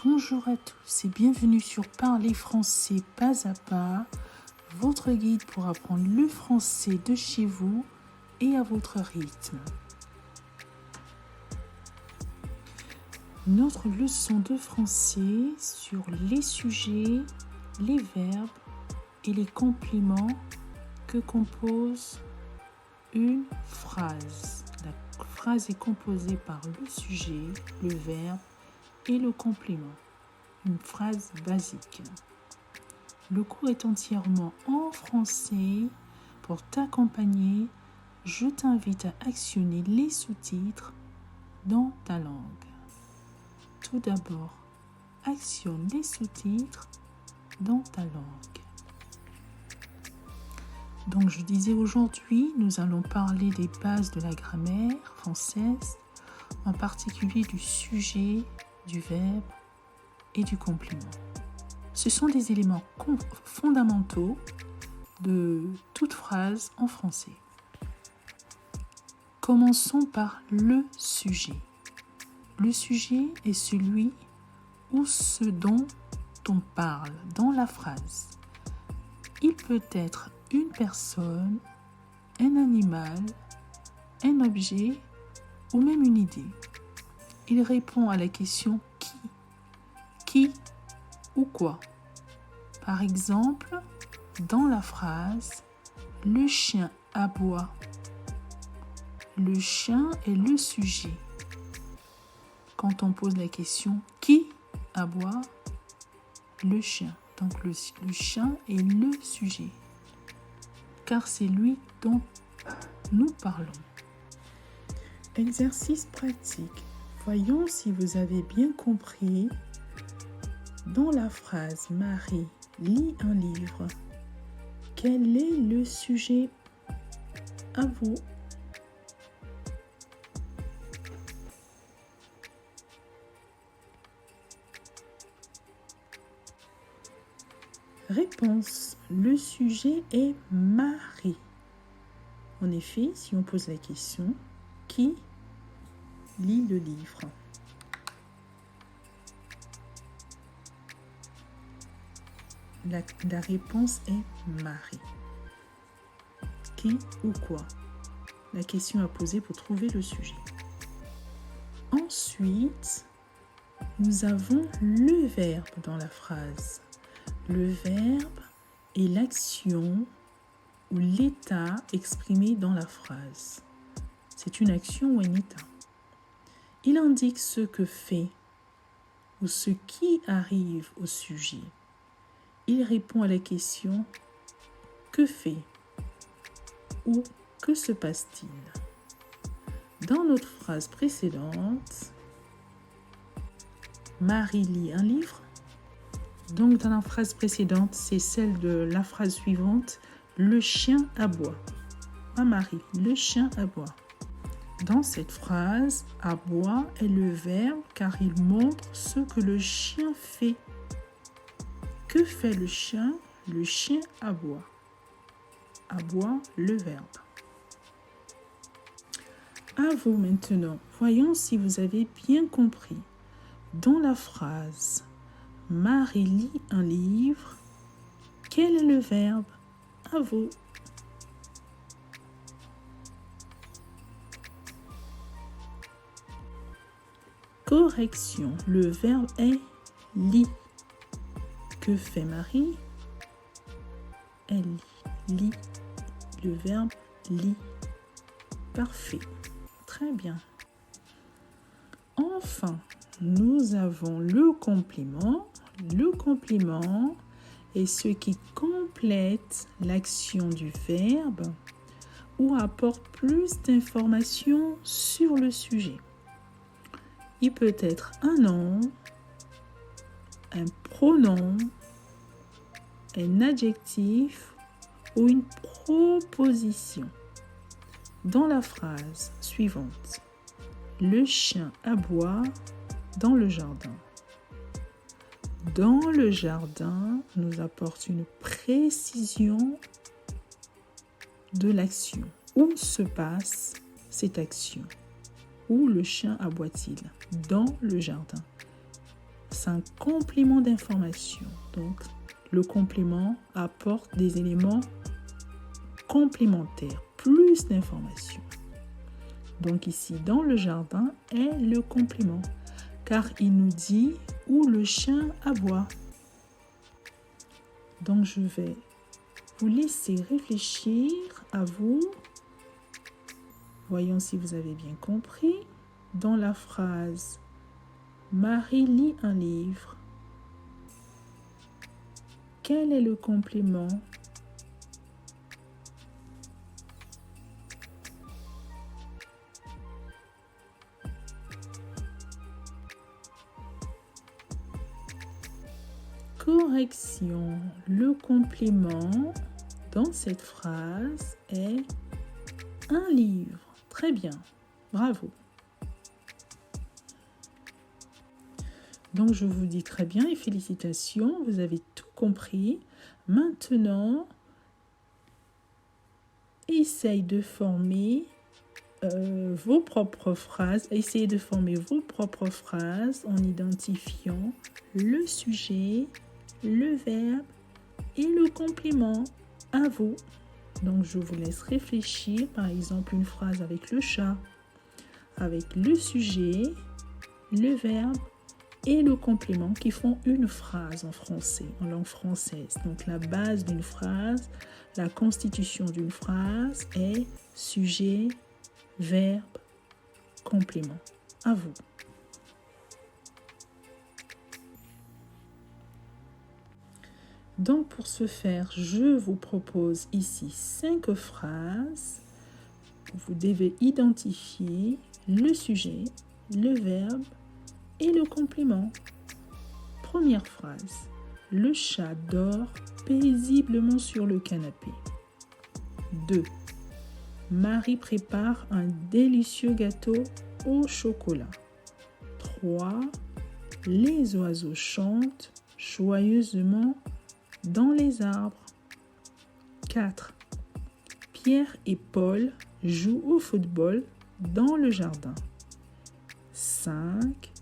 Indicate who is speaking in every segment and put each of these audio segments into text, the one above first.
Speaker 1: Bonjour à tous et bienvenue sur Parler français pas à pas, votre guide pour apprendre le français de chez vous et à votre rythme. Notre leçon de français sur les sujets, les verbes et les compléments que compose une phrase. La phrase est composée par le sujet, le verbe et le complément. Une phrase basique. Le cours est entièrement en français. Pour t'accompagner, je t'invite à actionner les sous-titres dans ta langue. Tout d'abord, actionne les sous-titres dans ta langue. Donc, je disais aujourd'hui, nous allons parler des bases de la grammaire française, en particulier du sujet, du verbe et du complément. Ce sont des éléments fondamentaux de toute phrase en français. Commençons par le sujet. Le sujet est celui ou ce dont on parle dans la phrase. Il peut être une personne, un animal, un objet ou même une idée. Il répond à la question qui ou quoi. Par exemple, dans la phrase « Le chien aboie ». Le chien est le sujet. Quand on pose la question « Qui aboie ?» Le chien. Donc le chien est le sujet. Car c'est lui dont nous parlons. Exercice pratique. Voyons si vous avez bien compris. Dans la phrase « Marie lit un livre », quel est le sujet à vous? Réponse. Le sujet est Marie. En effet, si on pose la question, qui lit le livre? La réponse est Marie. Qui ou quoi? La question à poser pour trouver le sujet. Ensuite, nous avons le verbe dans la phrase. Le verbe est l'action ou l'état exprimé dans la phrase. C'est une action ou un état. Il indique ce que fait ou ce qui arrive au sujet. Il répond à la question « Que fait ?» ou « Que se passe-t-il ?» Dans notre phrase précédente, Marie lit un livre. Donc, dans la phrase précédente, c'est celle de la phrase suivante, le chien aboie. Ah Marie, le chien aboie. Dans cette phrase, aboie est le verbe car il montre ce que le chien fait. Que fait le chien? Le chien aboie. Aboie, le verbe. À vous maintenant. Voyons si vous avez bien compris. Dans la phrase Marie lit un livre. Quel est le verbe? À vous. Correction. Le verbe est lit. Que fait Marie? Elle lit. Le verbe lit. Parfait. Très bien. Enfin, nous avons le complément. Le complément est ce qui complète l'action du verbe ou apporte plus d'informations sur le sujet. Il peut être un nom, un pronom, un adjectif ou une proposition. Dans la phrase suivante, le chien aboie dans le jardin. Dans le jardin nous apporte une précision de l'action. Où se passe cette action? Où le chien aboie-t-il? Dans le jardin. c'est un complément d'information. Donc, le complément apporte des éléments complémentaires, plus d'informations. Donc ici, dans le jardin est le complément, car il nous dit où le chien aboie. Donc je vais vous laisser réfléchir à vous. Voyons si vous avez bien compris. Dans la phrase « Marie lit un livre », quel est le complément ? Correction. Le complément dans cette phrase est un livre. Très bien. Bravo. Donc, je vous dis très bien et félicitations. Vous avez tout compris. Maintenant, essayez de former vos propres phrases. Essayez de former vos propres phrases en identifiant le sujet, le verbe et le complément. À vous. Donc, je vous laisse réfléchir. Par exemple, une phrase avec le chat, avec le sujet, le verbe et le complément qui font une phrase en français, en langue française. Donc, la base d'une phrase, la constitution d'une phrase est sujet, verbe, complément. À vous. Donc, pour ce faire, je vous propose ici 5 phrases. Vous devez identifier le sujet, le verbe et le complément. Première phrase. Le chat dort paisiblement sur le canapé. 2. Marie prépare un délicieux gâteau au chocolat. 3. Les oiseaux chantent joyeusement dans les arbres. 4. Pierre et Paul jouent au football dans le jardin. 5.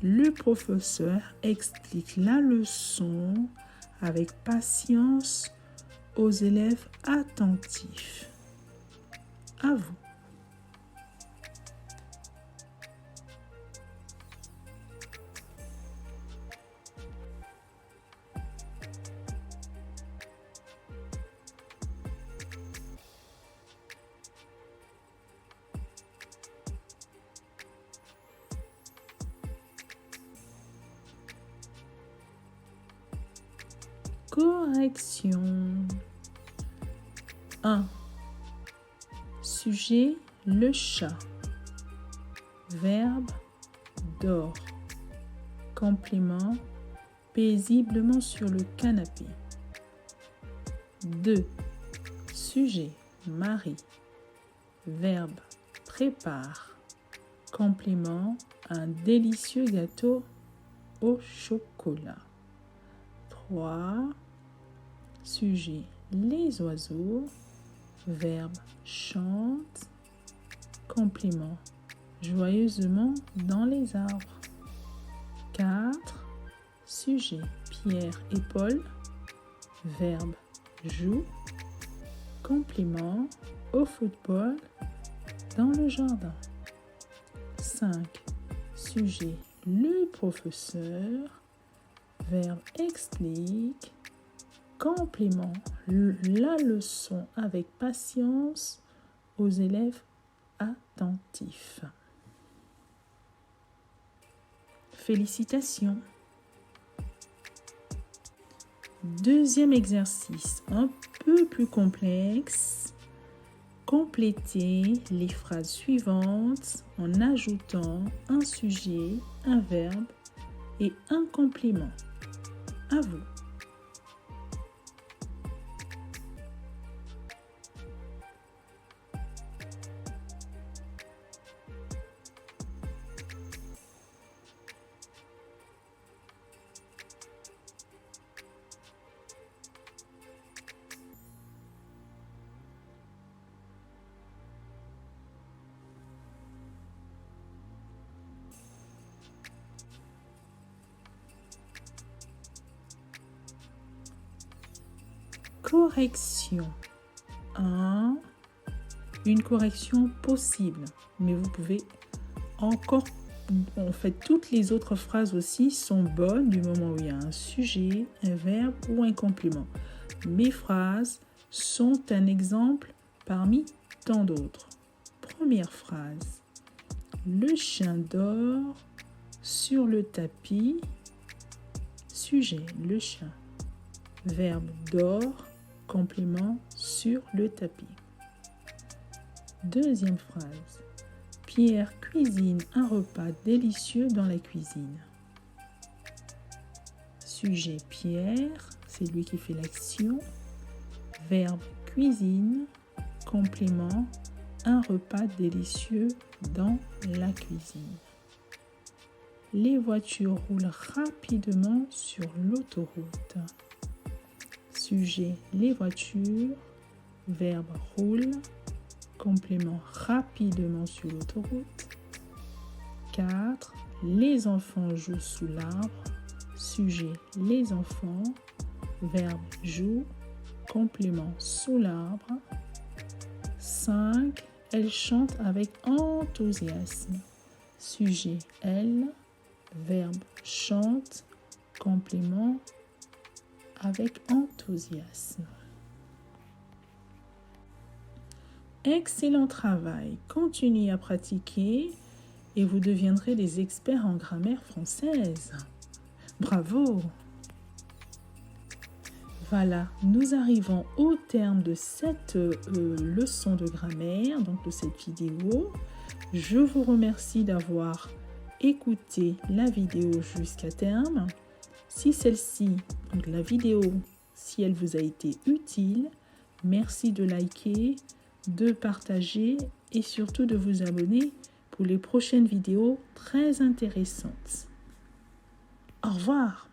Speaker 1: Le professeur explique la leçon avec patience aux élèves attentifs. À vous. Correction. 1. Sujet, le chat. Verbe, dort. Complément, paisiblement sur le canapé. 2. Sujet, Marie. Verbe, prépare. Complément, un délicieux gâteau au chocolat. 3. Sujet, les oiseaux. Verbe, chante. Complément, joyeusement dans les arbres. 4. Sujet, Pierre et Paul. Verbe, joue. Complément, au football dans le jardin. 5. Sujet, le professeur. Verbe, explique. Complément, la leçon avec patience aux élèves attentifs. Félicitations. Deuxième exercice, un peu plus complexe. Complétez les phrases suivantes en ajoutant un sujet, un verbe et un complément. À vous. correction. Une correction possible, mais vous pouvez encore, en fait, toutes les autres phrases aussi sont bonnes du moment où il y a un sujet, un verbe ou un complément. Mes phrases sont un exemple parmi tant d'autres. Première phrase. Le chien dort sur le tapis. Sujet, le chien. Verbe dort, complément sur le tapis. Deuxième phrase. Pierre cuisine un repas délicieux dans la cuisine. Sujet Pierre, c'est lui qui fait l'action. Verbe cuisine, complément, un repas délicieux dans la cuisine. Les voitures roulent rapidement sur l'autoroute. Sujet les voitures, verbe roule, complément rapidement sur l'autoroute. 4. Les enfants jouent sous l'arbre. Sujet les enfants, verbe joue, complément sous l'arbre. 5. Elle chante avec enthousiasme. Sujet elle, verbe chante, complément avec enthousiasme. Excellent travail. Continuez à pratiquer et vous deviendrez des experts en grammaire française. Bravo! Voilà, nous arrivons au terme de cette leçon de grammaire, donc de cette vidéo. Je vous remercie d'avoir écouté la vidéo jusqu'à terme. Si celle-ci, donc la vidéo, si elle vous a été utile, merci de liker, de partager et surtout de vous abonner pour les prochaines vidéos très intéressantes. Au revoir!